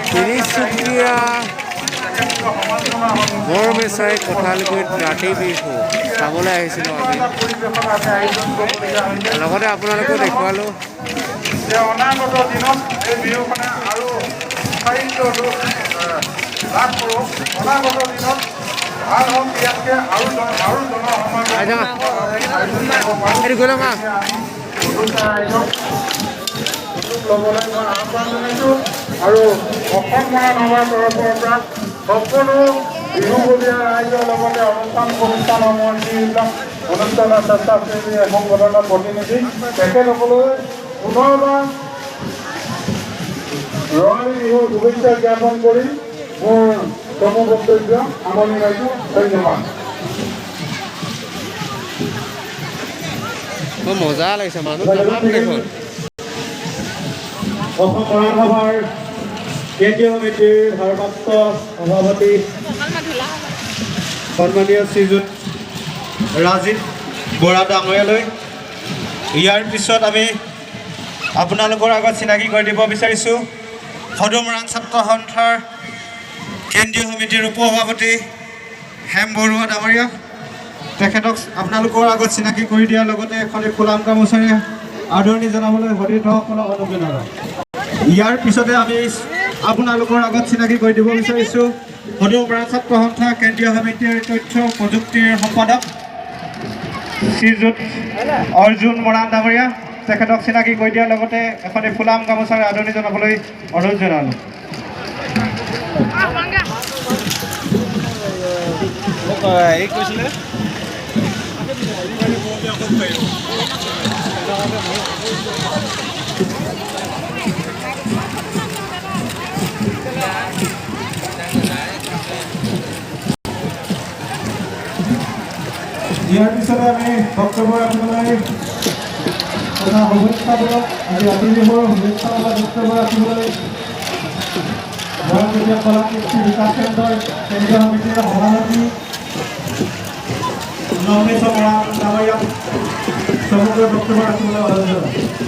তিনিচুকীয়া বৰমেচাই কঁঠালগুৰিত ৰাতি বিহু চাবলৈ আহিছিলোঁ আমি লগতে আপোনালোকেও দেখুৱালোঁ অনাগত দিনত এই বিহুখনে আৰু উৎসাহিত লাভ কৰোঁ অনাগত দিনত ভাল হওক ইয়াতকৈ আৰু ল'বলৈ মই আহ্বান জনাইছোঁ আৰু অসম মহানগৰ তৰফৰ পৰা সকলো বিহুবলীয়া ৰাইজৰ লগতে অনুষ্ঠানসমূহৰ যিবিলাক অনুষ্ঠানৰ স্বেচ্ছাসেৱী সংগঠনৰ প্ৰতিনিধি তেখেতসকলৈ পুনৰবাৰ ৰঙালী বিহুৰ শুভেচ্ছা জ্ঞাপন কৰি মোৰ চমু বক্তব্য সামৰণি মাৰিছোঁ ধন্যবাদ মজা লাগিছে মানুহ অসম মৰাণসভাৰ কেন্দ্ৰীয় সমিতিৰ ভাৰপ্ৰাপ্ত সভাপতি সন্মানীয় শ্ৰীযুত ৰাজীৱ বৰা ডাঙৰীয়ালৈ ইয়াৰ পিছত আমি আপোনালোকৰ আগত চিনাকি কৰি দিব বিচাৰিছোঁ সদৌ মৰাণ ছাত্ৰ সন্থাৰ কেন্দ্ৰীয় সমিতিৰ উপ সভাপতি হেম বৰুৱা ডাঙৰীয়া তেখেতক আপোনালোকৰ আগত চিনাকি কৰি দিয়াৰ লগতে এখনি ফুলাম গামোচাৰে আদৰণি জনাবলৈ সতীৰ্থসকলক অনুৰোধ জনালোঁ ইয়াৰ পিছতে আমি আপোনালোকৰ আগত চিনাকি কৰি দিব বিচাৰিছোঁ সদৌ মৰাণ ছাত্ৰ সন্থা কেন্দ্ৰীয় সমিতিৰ তথ্য প্ৰযুক্তিৰ সম্পাদক শ্ৰীযুত অৰ্জুন মৰাণ ডাঙৰীয়া তেখেতক চিনাকি কৰি দিয়াৰ লগতে এখনি ফুলাম গামোচাৰে আদৰণি জনাবলৈ অনুৰোধ জনালোঁ ইয়াৰ পিছতে আমি বক্তব্য ৰাখিবলৈ তথা শুভেচ্ছামূলক আজি ৰাতি বিহুৰ শুভেচ্ছামূলক বক্তব্য ৰাখিবলৈ বৰপেটীয়া কলা কৃষি বিকাশ কেন্দ্ৰৰ কেন্দ্ৰীয় সমিতিৰ সভাপতি নৱনীত মৰাণ ডাঙৰীয়াক চমুকৈ বক্তব্য ৰাখিবলৈ অনুৰোধ জনালোঁ